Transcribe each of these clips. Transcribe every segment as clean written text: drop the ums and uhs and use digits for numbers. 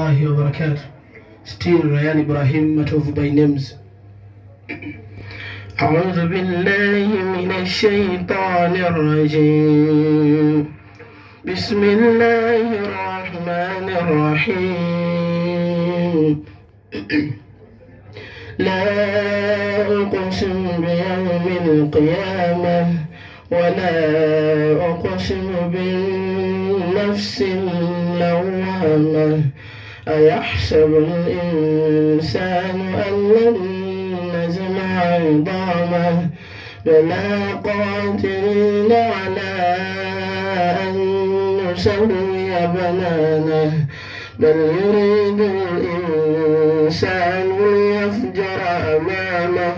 warahmatullahi wabarakatuh. Still Ryan Ibrahim Matovu by names. أعوذ بالله من الشيطان الرجيم. بسم الله الرحمن الرحيم. لا أقسم بيوم القيامة ولا أقسم بالنفس اللوامة أيحسب الإنسان أن لن نجمع عظامه بلى قادرين على أن نسوي بنانه بل يريد الإنسان ليفجر أمامه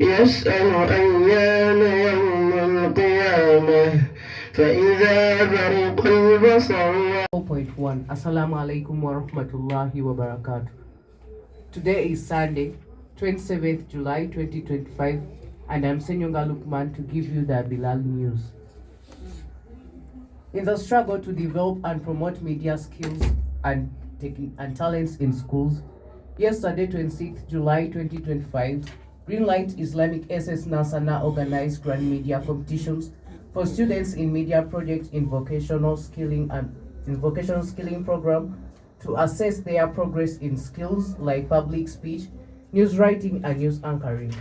يسأل أيان يوم القيامة فإذا برق البصر. 4.1 Assalamu alaikum wa rahmatullahi wa barakatuh. Today is Sunday, 27th July 2025, and I'm Senyonga Lukman to give you the Bilal news. In the struggle to develop and promote media skills and talents in schools, yesterday, 26th July 2025, Greenlight Islamic SS Nasana organized grand media competitions for students in media projects in vocational skilling program to assess their progress in skills like public speech, news writing, and news anchoring.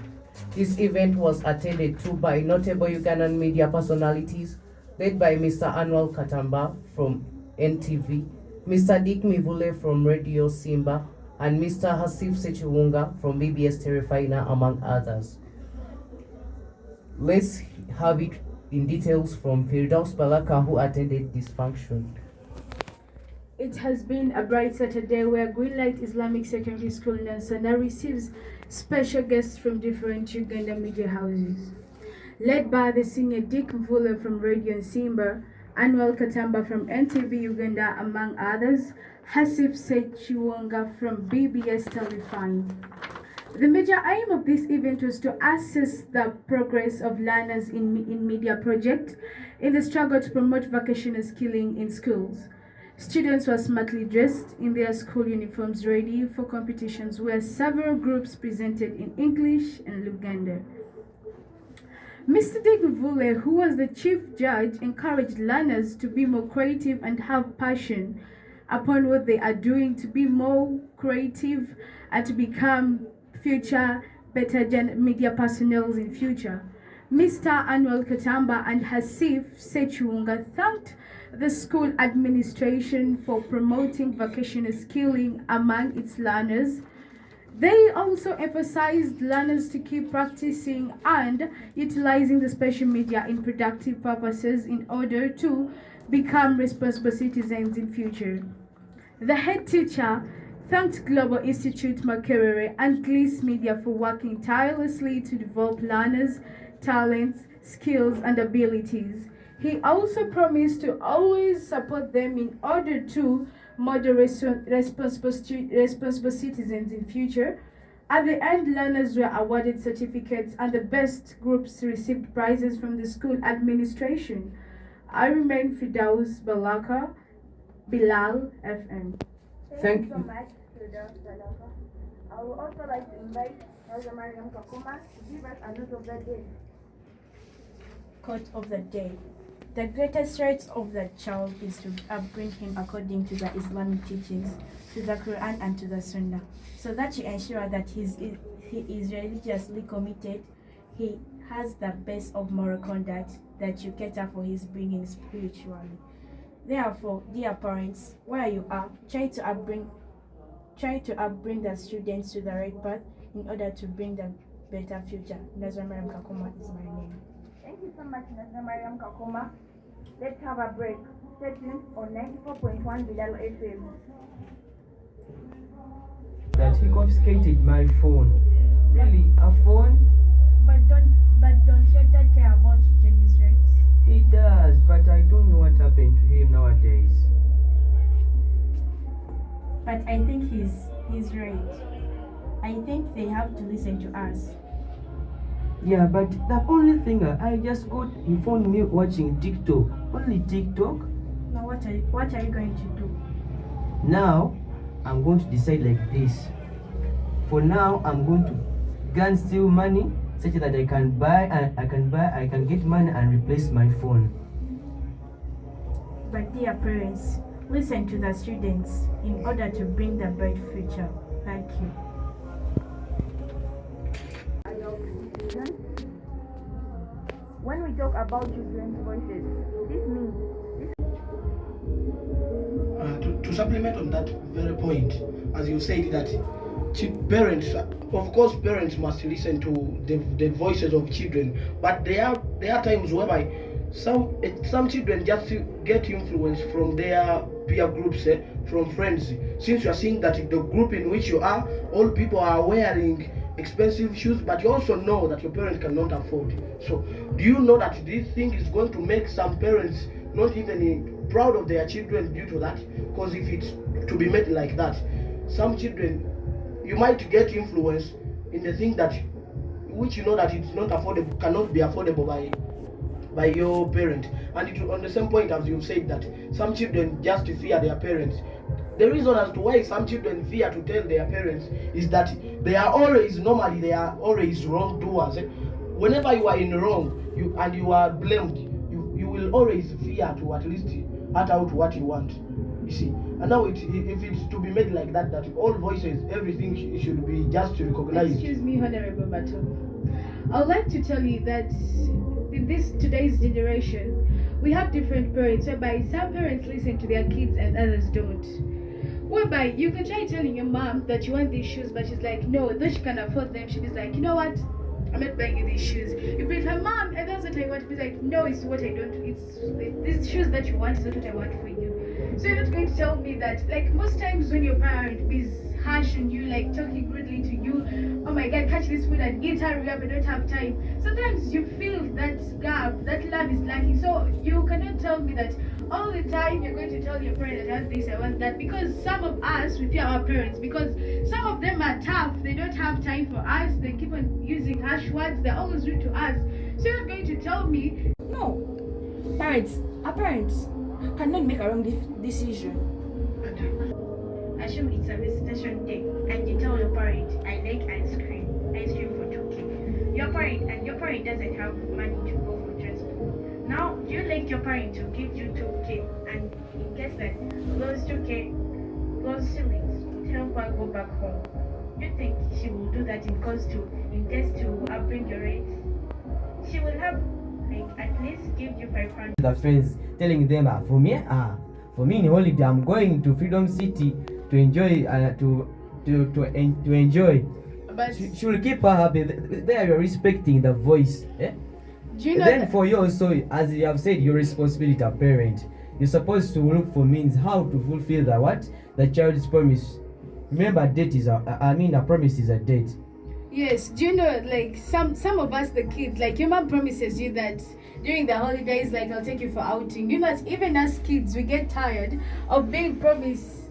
This event was attended to by notable Ugandan media personalities led by Mr. Anwal Katamba from NTV, Mr. Dick Mivule from Radio Simba, and Mr. Hasif Sechiwunga from BBS Terefina, among others. Let's have it in details from Firdaus Balaka, who attended this function. It has been a bright Saturday where Greenlight Islamic Secondary School Nansana receives special guests from different Uganda media houses. Led by the senior Dick Mvula from Radio Simba, Anwal Katamba from NTV Uganda, among others, Hasif Sechiwonga from BBS Telefine. The major aim of this event was to assess the progress of learners in media project in the struggle to promote vocational skilling in schools. Students were smartly dressed in their school uniforms ready for competitions where several groups presented in English and Luganda. Mr. Degvule, who was the chief judge, encouraged learners to be more creative and have passion upon what they are doing, to be more creative and to become future better media personnel in future. Mr. Anwal Katamba and Hasif Sechiwunga thanked the school administration for promoting vocational skilling among its learners. They also emphasized learners to keep practicing and utilizing the special media in productive purposes in order to become responsible citizens in future. The head teacher thanked Global Institute Makerere and Gliss Media for working tirelessly to develop learners' talents, skills, and abilities. He also promised to always support them in order to model responsible citizens in future. At the end, learners were awarded certificates and the best groups received prizes from the school administration. I remain Firdaus Balaka, Bilal FM. Thank you so much, Firdaus Balaka. I would also like to invite Elder Mariam Kakuma to give us a note of the day. Quote of the day. The greatest right of the child is to upbring him according to the Islamic teachings, to the Quran and to the Sunnah, so that you ensure that he is religiously committed, he has the best of moral conduct, that you cater for his bringing spiritually. Therefore, dear parents, where you are, try to upbring the students to the right path in order to bring them better future. Nazamariam Kakuma is my name. Thank you so much, Nazamariam Kakuma. Let's have a break. Stay tuned on 94.1 Bilal FM. That he confiscated my phone. Really, a phone? But don't your dad care about Jenny's rights? He does, but I don't know what happened to him nowadays. But I think he's right. I think they have to listen to us. Yeah, but the only thing I just got, he found me watching TikTok. Only TikTok. Now what are you going to do? Now, I'm going to decide like this. For now, I'm going to go and steal money such that I can get money and replace my phone. But dear parents, listen to the students in order to bring the bright future. Thank you. When we talk about children's voices, this means To supplement on that very point, as you said that parents, of course, parents must listen to the voices of children, but there are times whereby some children just get influence from their peer groups, from friends. Since you are seeing that the group in which you are, all people are wearing expensive shoes, but you also know that your parents cannot afford. So do you know that this thing is going to make some parents not even proud of their children due to that? Because if it's to be made like that, some children, you might get influence in the thing that which you know that it's not affordable, cannot be affordable by your parent. And it, on the same point as you said that some children just fear their parents. The reason as to why some children fear to tell their parents is that they are always wrongdoers. Whenever you are in wrong, you are blamed, you will always fear to at least act out what you want. You see, and now if it's to be made like that, that all voices, everything should be just recognized. Excuse me, Honorable Mato. I would like to tell you that in today's generation, we have different parents, whereby some parents listen to their kids and others don't. Whereby you can try telling your mom that you want these shoes, but she's like, no, though she can afford them, she's like, you know what? I'm not buying you these shoes. You bring her mom, and that's what I want. She's like, no, it's what I don't. It's these shoes that you want is not what I want for you. So you're not going to tell me that, like most times when your parent is harsh on you, like talking rudely to you, oh my God, catch this food and eat, hurry up, I don't have time. Sometimes you feel that gap, that love is lacking. So you cannot tell me that all the time you're going to tell your parent that I want this, I want that, because some of us, we fear our parents, because some of them are tough, they don't have time for us, they keep on using harsh words, they're always rude to us. So you're not going to tell me, no, our parents cannot make a wrong decision. Assume it's a visitation day and you tell your parent, I like ice cream for 2K. Your parent doesn't have money to go for transport. Now you like your parent to give you 2K, and in case that those 2K, those shillings help her go back home. You think she will do that in case to upbring your rates? She will have at least give you 500. The friends telling them, for me in holiday I'm going to Freedom City to enjoy, to enjoy. but She will keep her happy. There you're respecting the voice. do you know Then that, for you also, as you have said, your responsibility as a parent, you're supposed to look for means how to fulfill the child's promise. Remember, a promise is a date. yes, do you know, like some of us, the kids, like your mom promises you that during the holidays, like I'll take you for outing. You know, even as kids, we get tired of being promised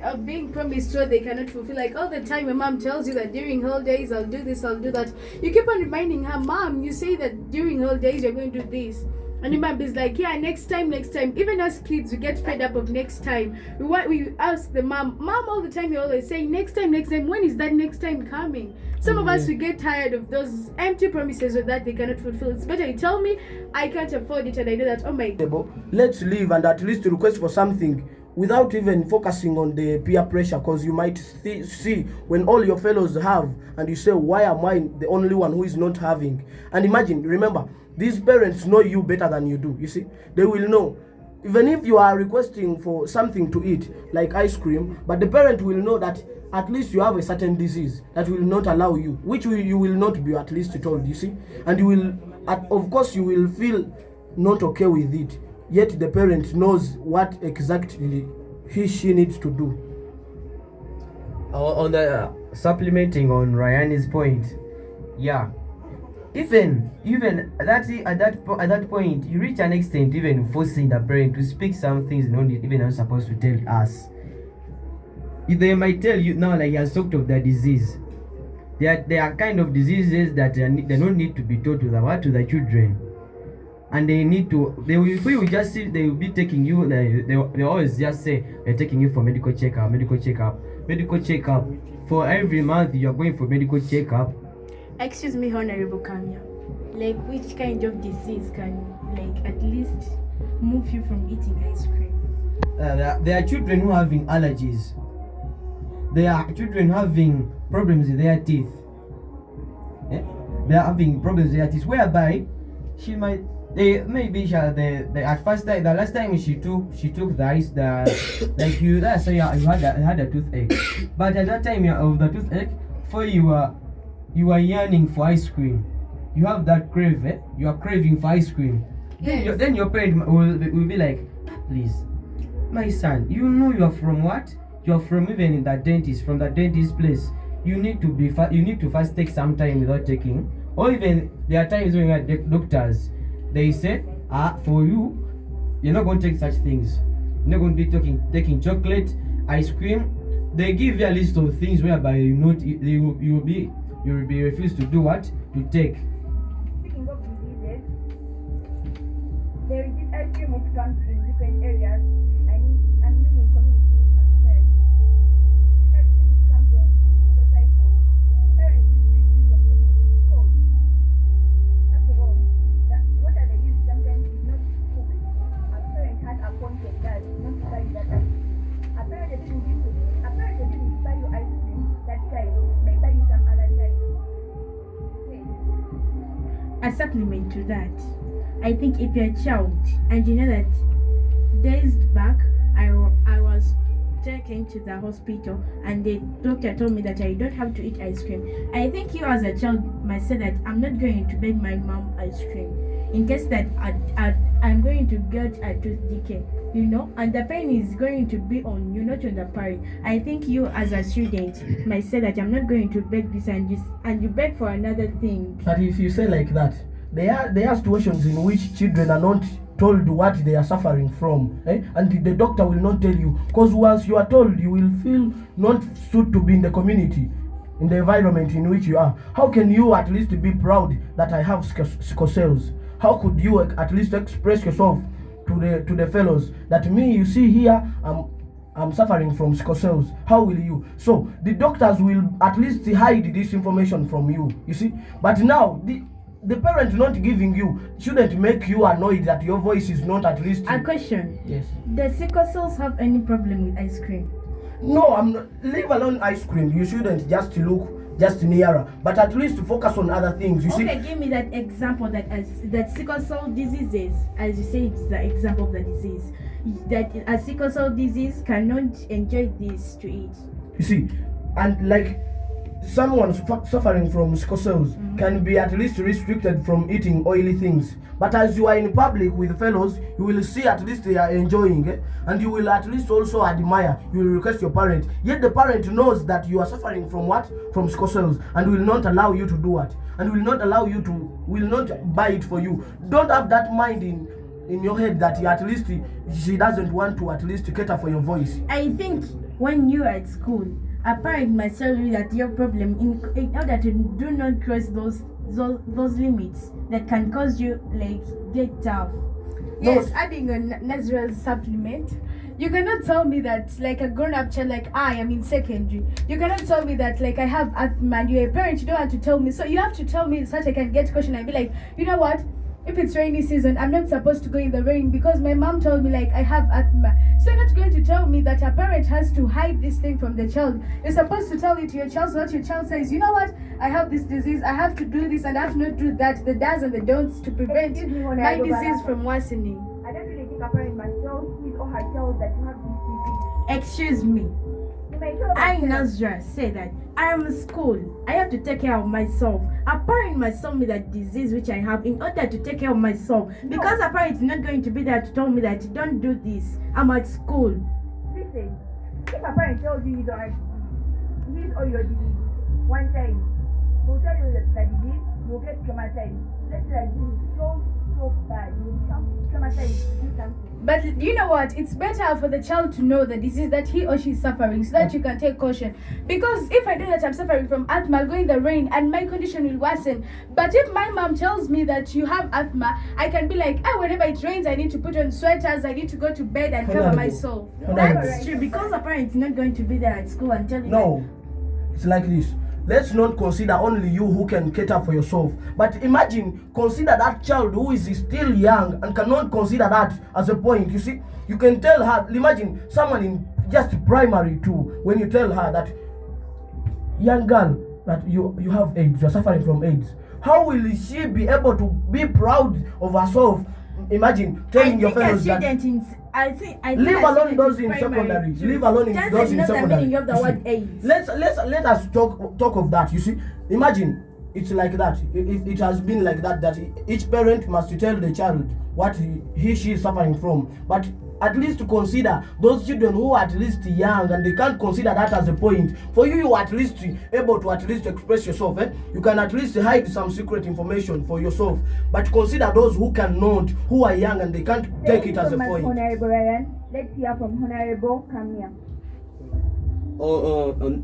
so they cannot fulfill. Like all the time, your mom tells you that during holidays I'll do this, I'll do that. You keep on reminding her, Mom, you say that during holidays you're going to do this. And your mom is like, yeah, next time. Even as kids, we get fed up of next time. We ask the mom all the time, you're always saying next time. When is that next time coming? Some of us, we get tired of those empty promises that they cannot fulfill. It's better you tell me I can't afford it, and I know that, oh my God. Let's leave and at least request for something without even focusing on the peer pressure, because you might see when all your fellows have and you say, why am I the only one who is not having? And imagine, remember, these parents know you better than you do. You see, they will know. Even if you are requesting for something to eat, like ice cream, but the parent will know that at least you have a certain disease that will not allow you, you will not be at least told, you see. And you will, of course, you will feel not okay with it. Yet the parent knows what exactly she needs to do. On the supplementing on Ryan's point, yeah. Even at that point, you reach an extent even forcing the parent to speak some things not supposed to tell us. They might tell you now, like he has talked of the disease. There are kind of diseases that they don't need to be taught to the children, and they will be taking you. They always just say they're taking you for medical checkup. medical checkup. For every month you are going for medical checkup. Excuse me, Honorable Kamya. Like, which kind of disease can, like, at least move you from eating ice cream? There are children who are having allergies. There are children having problems with their teeth. They are having problems with their teeth, whereby she might at first time, the last time she took the ice, like you had a toothache, but at that time of the toothache, for you are yearning for ice cream. You have that crave, you are craving for ice cream. Yes. Then your parent will be like, please, my son, you know you are from what? You are from even the dentist, from the dentist place. You need to first take some time without taking, or even there are times when you are doctors, they say, for you, you're not going to take such things. You're not going to be taking chocolate, ice cream. They give you a list of things whereby you will be refused to do what? To take. Speaking of diseases, there is this ice cream which comes in different areas. I mean communities and society. This ice cream which comes on motorcycles. Parents restrict you from taking it because, first of all, what are the use sometimes is not cooked. A parent had appointed that not to buy you that ice cream. A parent didn't buy you ice cream that time. They buy you some other time. A supplement to that, I think if you're a child and you know that days back I was taken to the hospital and the doctor told me that I don't have to eat ice cream, I think you as a child might say that I'm not going to beg my mom ice cream in case that I'm going to get a tooth decay, and the pain is going to be on you, not on the parent. I think you as a student might say that I'm not going to beg this and you beg for another thing. But if you say like that, there are situations in which children are not told what they are suffering from, and the doctor will not tell you, because once you are told, you will feel not suit to be in the community, in the environment in which you are. How can you at least be proud that I have sickle cells? How could you at least express yourself to the fellows that me, you see here, I'm suffering from sickle cells? How will you? So the doctors will at least hide this information from you, you see. But now the parent not giving you shouldn't make you annoyed that your voice is not at least. A question. Yes. Does sickle cells have any problem with ice cream? No, I'm not. Leave alone ice cream. You shouldn't just look just nearer, but at least focus on other things. You see. Okay, give me that example that sickle cell diseases, as you say, it's the example of the disease. That a sickle cell disease cannot enjoy this to eat. You see, and like someone suffering from sickle cells can be at least restricted from eating oily things. But as you are in public with fellows, you will see at least they are enjoying, and you will at least also admire. You will request your parent. Yet the parent knows that you are suffering from what? From sickle cells, and will not allow you to do what? And will not buy it for you. Don't have that mind in your head that at least she doesn't want to at least cater for your voice. I think when you are at school, a parent must tell you that your problem in order to do not cross those limits that can cause you like get tough. Yes, adding on Nazra's supplement, you cannot tell me that like a grown-up child like I am in secondary. You cannot tell me that like I have asthma and you're a parent, you don't have to tell me. So you have to tell me so that I can get caution and be like, you know what? If it's rainy season, I'm not supposed to go in the rain because my mom told me like I have asthma. So you're not going to tell me that a parent has to hide this thing from the child. You're supposed to tell it to your child so that your child says, you know what, I have this disease, I have to do this and I have to not do that, the does and the don'ts to prevent my disease from worsening. I don't really think a parent must tell his or her child that you have this disease. Excuse me. I, Nazra, say that I am in school. I have to take care of myself. A parent must tell me that disease which I have in order to take care of myself. No. Because a parent is not going to be there to tell me that don't do this. I'm at school. Listen, if a parent tells you his or your disease one time, he'll tell you that the disease, you'll get traumatized. Let's say that this is so so bad. You become traumatized to do something. But you know what? It's better for the child to know the disease that he or she is suffering so that you can take caution. Because if I know that I'm suffering from asthma, I'll go in the rain and my condition will worsen. But if my mom tells me that you have asthma, I can be like, whenever it rains, I need to put on sweaters, I need to go to bed and cover myself. That's true, because a parent is not going to be there at school and tell you. No, it's like this. Let's not consider only you who can cater for yourself. But imagine, consider that child who is still young and cannot consider that as a point. You see, you can tell her, imagine someone in just primary 2, when you tell her that, young girl, that you have AIDS, you're suffering from AIDS. How will she be able to be proud of herself? Imagine telling your fellows that. I think Leave alone those in secondary. Leave alone those in secondary. The meaning of the You word see, AIDS. let us talk of that. You see, imagine it's like that. It has been like that. That each parent must tell the child what she is suffering from. But at least to consider those children who are at least young and they can't consider that as a point. For you, you are at least able to at least express yourself. You can at least hide some secret information for yourself. But consider those who cannot, who are young and they can't take it as a point. Honorable Ryan. Let's hear from Honorable Kamia.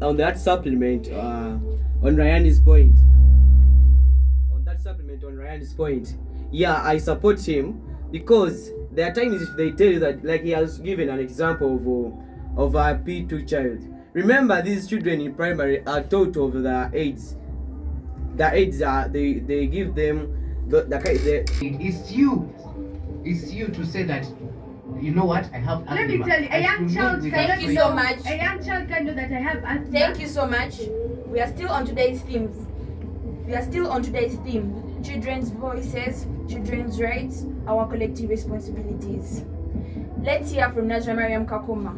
On that supplement, on Ryan's point. On that supplement, on Ryan's point, yeah, I support him because there are times if they tell you that, like he has given an example of a P2 child. Remember, these children in primary are taught of the AIDS. The AIDS are they give them It's you to say that, you know what, I have asthma. Let me tell you, a young child Thank you so much. A young child can know that I have asthma. Thank you so much. We are still on today's themes. Children's voices, children's rights, our collective responsibilities. Let's hear from Najra Mariam Kakoma.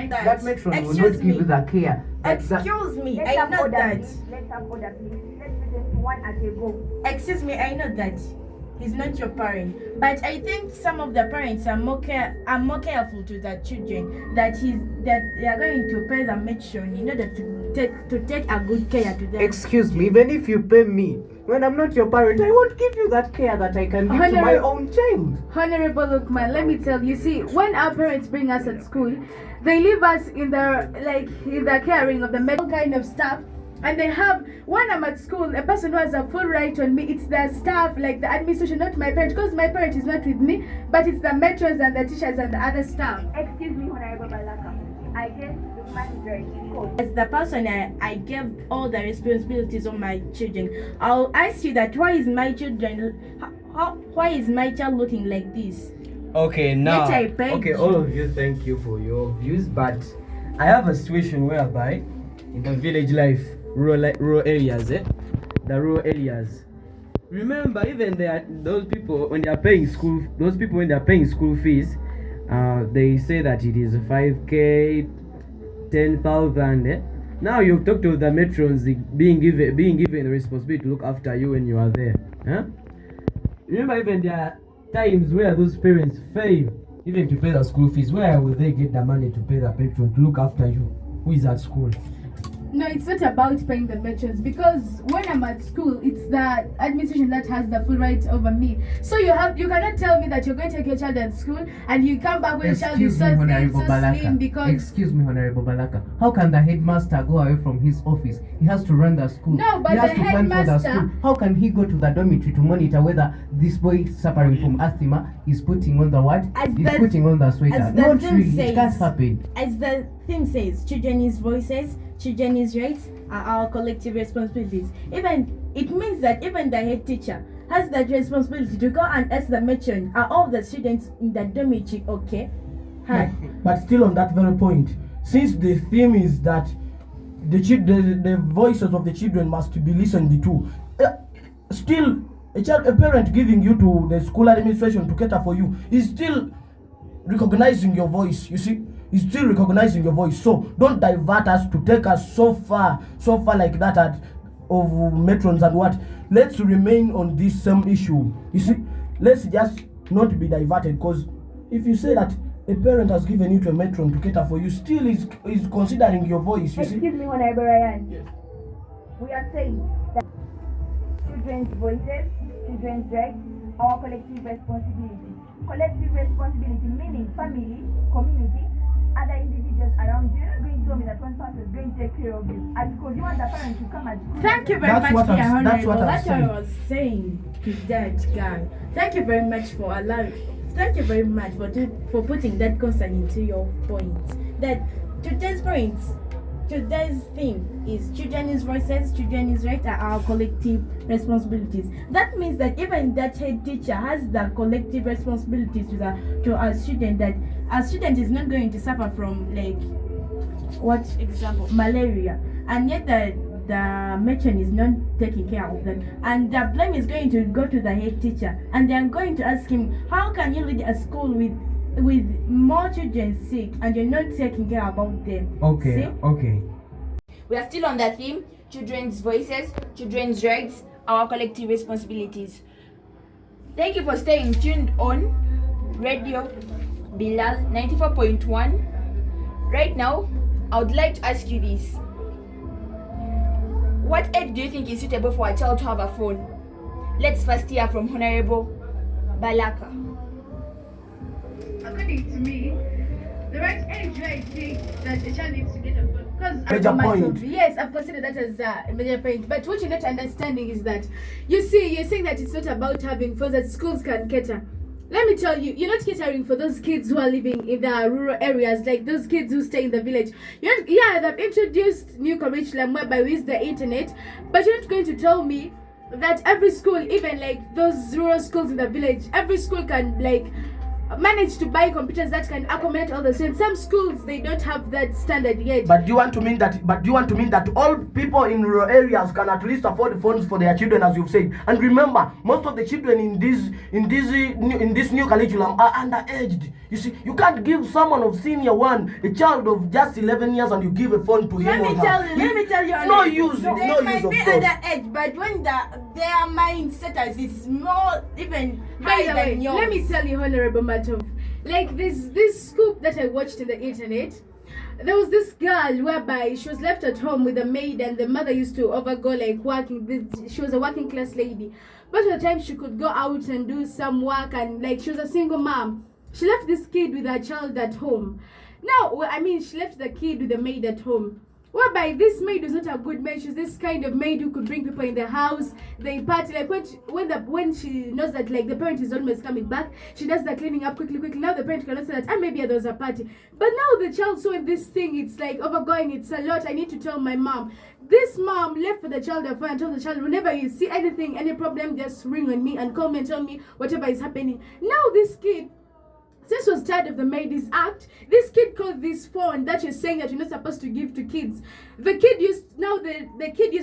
That matron will not give you the care. Excuse me, Let's I have know order, that. please. Let's have order, please. Let's listen to one at a go. Excuse me, I know that he's not your parent, but I think some of the parents are more careful to their children that they are going to pay the matron in order to take a good care to them. Excuse me, even if you pay me, when I'm not your parent, I won't give you that care that I can give to my own child. Honorable Lukman, let me tell you, see, when our parents bring us at school, they leave us in the caring of the medical kind of stuff. And they have, when I'm at school, a person who has a full right on me, it's the staff, like the administration, not my parent, because my parent is not with me, but it's the matrons and the teachers and the other staff. Excuse me, Honorable Balaka. I guess the man is right. Because As the person I gave all the responsibilities on my children, I'll ask you that why is my child looking like this? Okay, now, Yet I beg okay, you. all of you, thank you for your views, but I have a situation whereby in the village life, rural areas, the rural areas. Remember, even those people when they are paying school fees, they say that it is 5K, 10,000. Now you've talked to the matrons being given the responsibility to look after you when you are there. Remember, even there are times where those parents fail even to pay the school fees. Where will they get the money to pay the patron to look after you who is at school? No, it's not about paying the matrons, because when I'm at school, it's the administration that has the full right over me. So you cannot tell me that you're going to take your child at school and you come back when your child is so thin, so slim, because... Excuse me, Honorable Balaka. How can the headmaster go away from his office? He has to run the school. No, but he has the to plan for the headmaster- school. How can he go to the dormitory to monitor whether this boy suffering from asthma is putting on the what? He's putting on the sweater. as the Not thing really. says- It can't happen. As the thing says, children's voices, children's rights are our collective responsibilities. It means that even the head teacher has that responsibility to go and ask the matron, are all the students in the dormitory okay? Hi. But still on that very point, since the theme is that the voices of the children must be listened to, still a parent giving you to the school administration to cater for you is still recognizing your voice. You see, is still recognizing your voice. So don't divert us to take us so far like that of matrons and what. Let's remain on this same issue. You see, let's just not be diverted, because if you say that a parent has given you to a matron to cater for you, still is considering your voice. You see. excuse me, Honorable Ryan. Yes. We are saying that children's voices, children's rights our collective responsibility. Collective responsibility meaning family, community, other individuals around you. You're not going to tell me that one person is going to take care of you. At school, you want the parents to come at school. Thank you very That's much, what dear I'm- that's Honorable. what I'm That's what saying. I was saying to that guy. Thank you very much for allowing. Thank you very much for putting that concern into your point. That today's theme is children's voices, children's rights are our collective responsibilities. That means that even that head teacher has the collective responsibilities to our student, that our student is not going to suffer from, like, what example, malaria, and yet the matron is not taking care of that, and the blame is going to go to the head teacher, and they are going to ask him, how can you lead a school with more children sick and you're not taking care about them? Okay, See? okay. We are still on that theme: children's voices, children's rights, our collective responsibilities. Thank you for staying tuned on Radio Bilal 94.1. Right now, I would like to ask you this. What age do you think is suitable for a child to have a phone? Let's first hear from Honorable Balaka. According to me, the right age where I think that a child needs to get a phone. Major point. Yes, I've considered that as a major point. But what you're not understanding is that, you see, you're saying that it's not about having phones that schools can cater. Let me tell you, you're not catering for those kids who are living in the rural areas, like those kids who stay in the village. They've introduced new curriculum whereby we use the internet, but you're not going to tell me that every school, even like those rural schools in the village, every school can like manage to buy computers that can accommodate all the students. Some schools, they don't have that standard yet. But do you want to mean that all people in rural areas can at least afford phones for their children, as you've said? And remember, most of the children in this new curriculum are underaged. You see, you can't give someone of senior one, a child of just 11 years, and you give a phone to him or her. Let me tell you. No use, They no might use of be course. underage, but when their mindset is more even By higher the way, than yours. let me tell you, Honorable Matov, like this scoop that I watched in the internet, there was this girl whereby she was left at home with a maid, and the mother used to overgo like working. She was a working class lady, but at the time she could go out and do some work, and like she was a single mom. She left this kid with her child at home. She left the kid with the maid at home. Whereby this maid was not a good maid. She's this kind of maid who could bring people in the house. They party, like when she knows that like the parent is almost coming back, she does the cleaning up quickly. Now the parent cannot say that maybe there was a party. But now the child saw this thing, it's like overgoing, it's a lot. I need to tell my mom. This mom left for the child a phone and told the child, whenever you see anything, any problem, just ring on me and call me and tell me whatever is happening. Now this kid, since was tired of the maid's act, this kid called this phone that you're saying that you're not supposed to give to kids. The kid used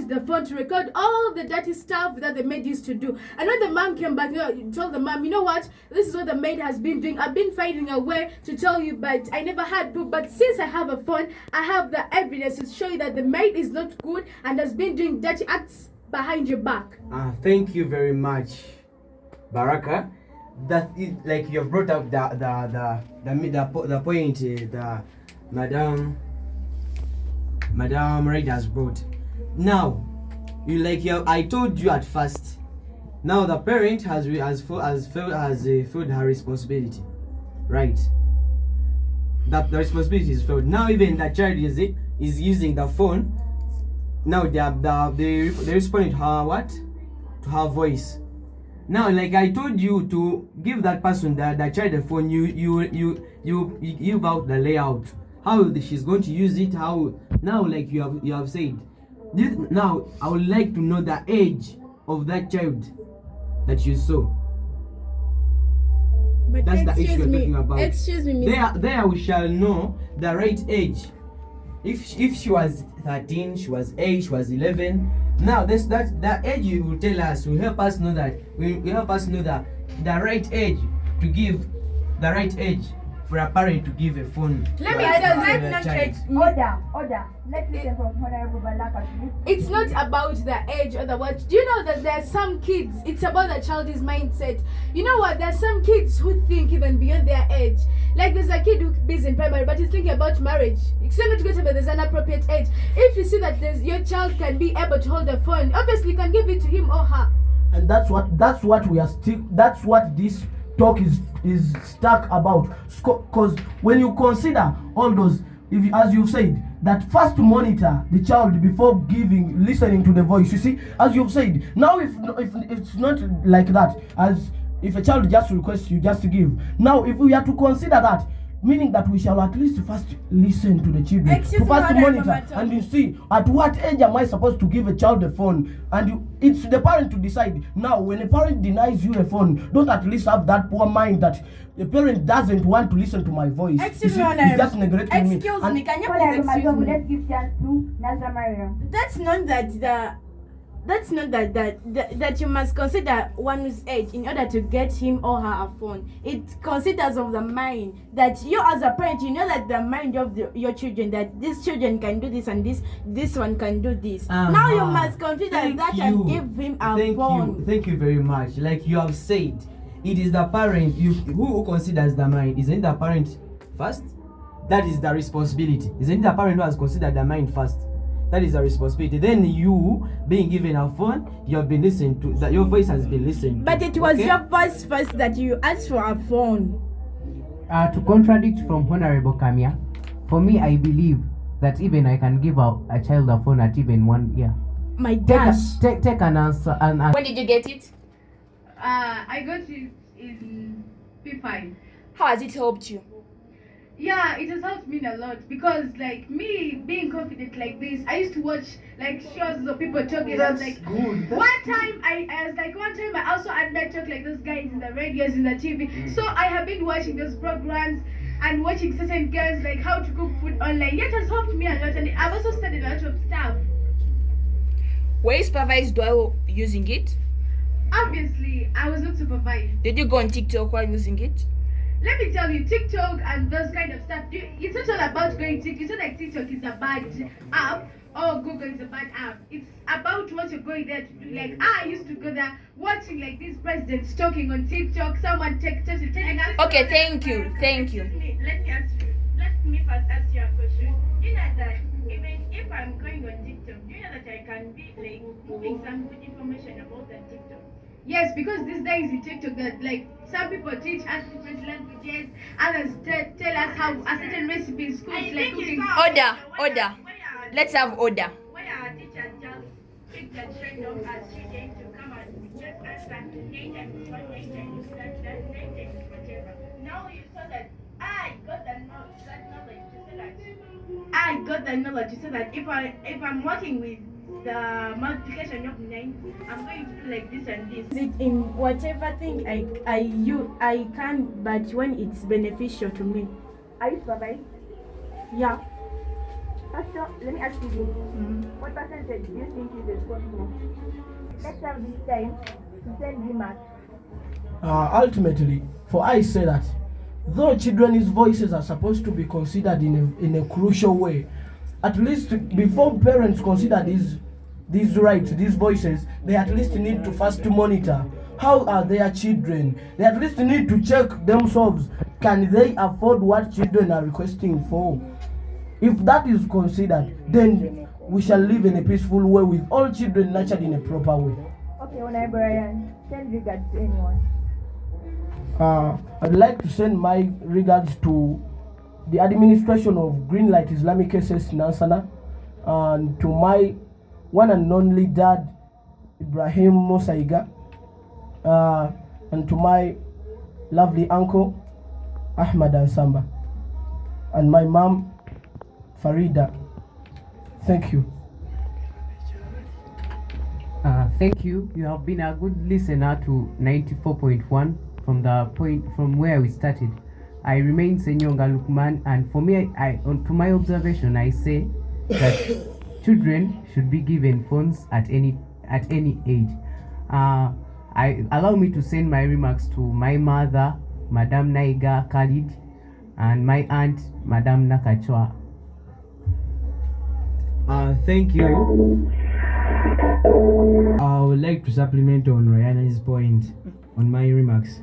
the phone to record all the dirty stuff that the maid used to do. And when the mom came back, told the mom, you know what, this is what the maid has been doing. I've been finding a way to tell you, but I never had proof. But since I have a phone, I have the evidence to show you that the maid is not good and has been doing dirty acts behind your back. Thank you very much, Baraka. That is, like, you have brought up the point the Madam Reid has brought. Now, I told you at first. Now the parent has filled her responsibility, right? That the responsibility is filled. Now even the child is using the phone. Now they responded to her what? To her voice. Now, like I told you to give that person the child the phone, you give out the layout, how she's going to use it, how now, like you have said. Now I would like to know the age of that child that you saw. But that's the issue we're talking about. Excuse me, there we shall know the right age. If she was 13, she was 8, she was 11. Now that age you will tell us, will help us know that the right age to give, the right age for a parent to give a phone. Let me Order. Let's listen from Honorable Balaka. It's not about the age or the what. Do you know that there are some kids, it's about the child's mindset. You know what? There are some kids who think even beyond their age. Like there's a kid who is in primary but he's thinking about marriage. It's not to go to, but there's an appropriate age. If you see that your child can be able to hold a phone, obviously you can give it to him or her. and that's what we are still. That's what this talk is stuck about. Because when you consider all those, if you, as you've said, that first monitor the child before listening to the voice. You see, as you've said, now if it's not like that, as if a child just requests you just to give. Now, if we are to consider that, meaning that we shall at least first listen to the children, to first monitor, and you see at what age am I supposed to give a child a phone, and it's the parent to decide. Now, when a parent denies you a phone, don't at least have that poor mind that the parent doesn't want to listen to my voice. Excuse me, he's just neglecting me. Excuse me, can you Honorable please excuse Madogo, me? let's give chance to Nazra Mariam. That's not that you must consider one's age in order to get him or her a phone. It considers of the mind that you as a parent, you know that the mind of your children, that these children can do this and this one can do this. Now you must consider and give him a phone. Thank you very much. Like you have said, it is the parent who considers the mind. Isn't the parent first? That is the responsibility. Isn't the parent who has considered the mind first? That is a responsibility. Then you being given a phone, you have been listened to, that your voice has been listened to. But it was your voice first that you asked for a phone. To contradict from Honorable Kamia, for me, I believe that even I can give a child a phone at even 1 year. My gosh. Take an answer. When did you get it? I got it in P5. How has it helped you? Yeah, it has helped me a lot because, like, me being confident like this, I used to watch like shows of people talking. That's like good. one time I also admire talk like those guys in the radios, in the TV. So I have been watching those programs and watching certain girls like how to cook food online. It has helped me a lot, and I've also studied a lot of stuff. Were you supervised while using it? Obviously, I was not supervised. Did you go on TikTok while using it? Let me tell you, TikTok and those kind of stuff, it's not all about going TikTok. It's not like TikTok is a bad app or Google is a bad app. It's about what you're going there to do. Like, I used to go there watching like these presidents talking on TikTok, someone telling us. Okay, thank you. Let me first ask you a question. You know that even if I'm going on TikTok, do you know that I can be like moving some good information about the TikTok? Yes, because these days in TikTok that like some people teach us different languages, others tell us how a certain recipe is cooked, like cooking. Order. Let's have order. Why our teacher just pick the trend of our students to come and just answer 8 and 1, 8 and whatever. Now you saw that I got that knowledge to say that if I'm working with the multiplication of 9, I'm going to do like this and this. It in whatever thing I can, but when it's beneficial to me. Are you supervised? Yeah. Pastor, let me ask you this. What percentage do you think is responsible? Let's have this time to send remarks. Ultimately, for I say that though children's voices are supposed to be considered in a crucial way, at least before parents consider these rights, these voices, they at least need to first monitor how are their children. They at least need to check themselves. Can they afford what children are requesting for? If that is considered, then we shall live in a peaceful way with all children nurtured in a proper way. Okay, Honorable Ryan, send regards to anyone. I'd like to send my regards to the administration of Greenlight Islamic SS Nansana, and to my one and only dad, Ibrahim Mosaiga, and to my lovely uncle, Ahmad Ansamba, and my mom, Farida. Thank you. Thank you. You have been a good listener to 94.1 from where we started. I remain Senyonga Lukman, and for me, to my observation, I say that children should be given phones at any age. Allow me to send my remarks to my mother, Madam Naiga Khalid, and my aunt, Madam Nakachwa. Thank you. I would like to supplement on Rihanna's point on my remarks.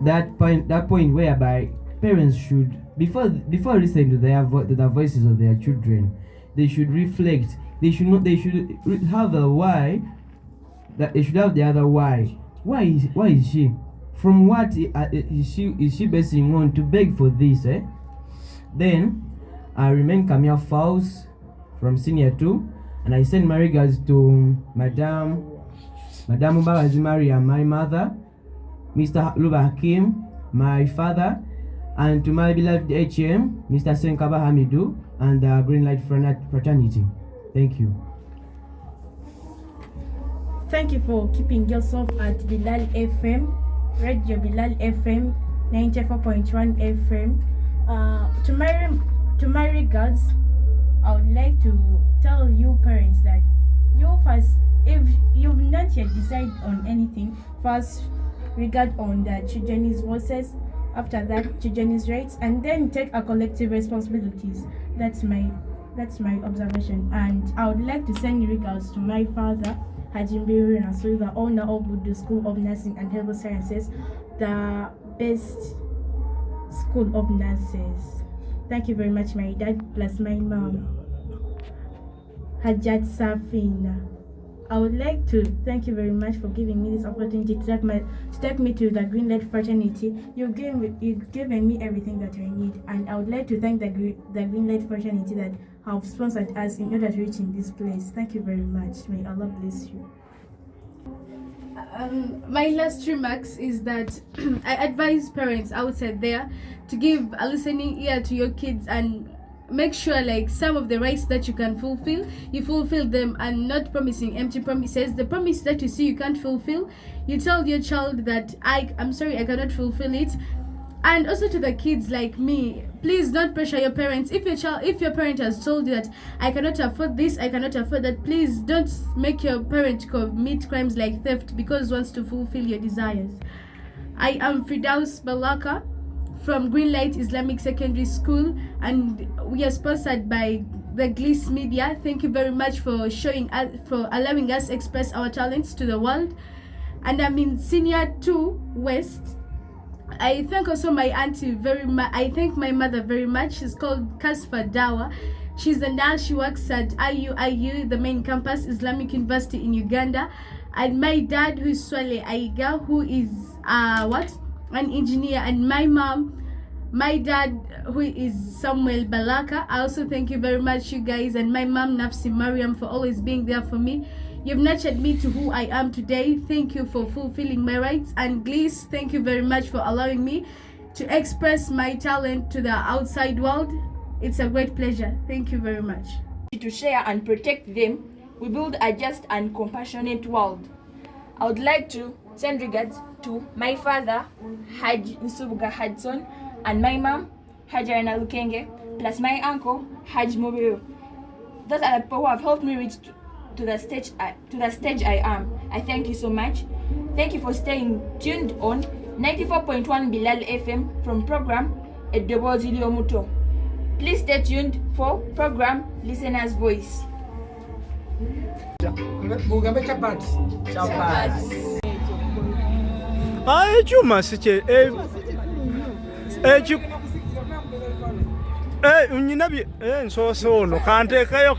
That point whereby parents should, before listening to the voices of their children, they should reflect. They should have a why that it should have the other why. Why is she? From what is she basing on to beg for this? Then I remain Camille Faust from senior 2, and I send my regards to Madame Ubabazi Maria, my mother, Mr. Luba Hakim, my father, and to my beloved HM, Mr. Senkaba Hamidu, and the Green Light Fraternity. Thank you. Thank you for keeping yourself at Bilal FM, Radio Bilal FM, 94.1 FM. To my regards, I would like to tell you parents that you first, if you've not yet decided on anything, first regard on the children's voices, after that children's rights, and then take a collective responsibilities. That's my observation. And I would like to send regards to my father, Hajimbiru Nasu, the owner of the School of Nursing and Health Sciences, the best school of nurses. Thank you very much, my dad plus my mom, Hajat Safina. I would like to thank you very much for giving me this opportunity to take me to the Green Light Fraternity. You've given me everything that I need, and I would like to thank the Green Light Fraternity that have sponsored us in order to reach in this place. Thank you very much. May Allah bless you. My last remarks is that I advise parents outside there to give a listening ear to your kids and make sure like some of the rights that you can fulfill, you fulfill them, and not promising empty promises. The promise that you see you can't fulfill, you tell your child that I'm sorry, I cannot fulfill it. And also to the kids like me, please don't pressure your parents. If your parent has told you that I cannot afford this, I cannot afford that, please don't make your parent commit crimes like theft because wants to fulfill your desires. I am Firdaus Balaka from Green Light Islamic Secondary School, and we are sponsored by the Gliss Media. Thank you very much for allowing us express our talents to the world. And I'm in Senior 2 West. I thank also my auntie very much. I thank my mother very much. She's called Kasfa Dawa. She's a nurse. She works at IU, the main campus, Islamic University in Uganda. And my dad, who is Swale Aiga, who is an engineer. And my mom, my dad, who is Samuel Balaka. I also thank you very much, you guys, and my mom, Nafsi Mariam, for always being there for me. You've nurtured me to who I am today. Thank you for fulfilling my rights. And Gliss, thank you very much for allowing me to express my talent to the outside world. It's a great pleasure. Thank you very much. To share and protect them, we build a just and compassionate world. I would like to send regards to my father, Haj Nsubuga Hudson, and my mom, Hajarana Lukenge, plus my uncle, Haj Mobiro. Those are the people who have helped me reach to the stage I am. I thank you so much. Thank you for staying tuned on 94.1 Bilal FM from program Edobozilio Muto. Please stay tuned for program Listener's Voice. Chuma siche unyinabi so no kante kayo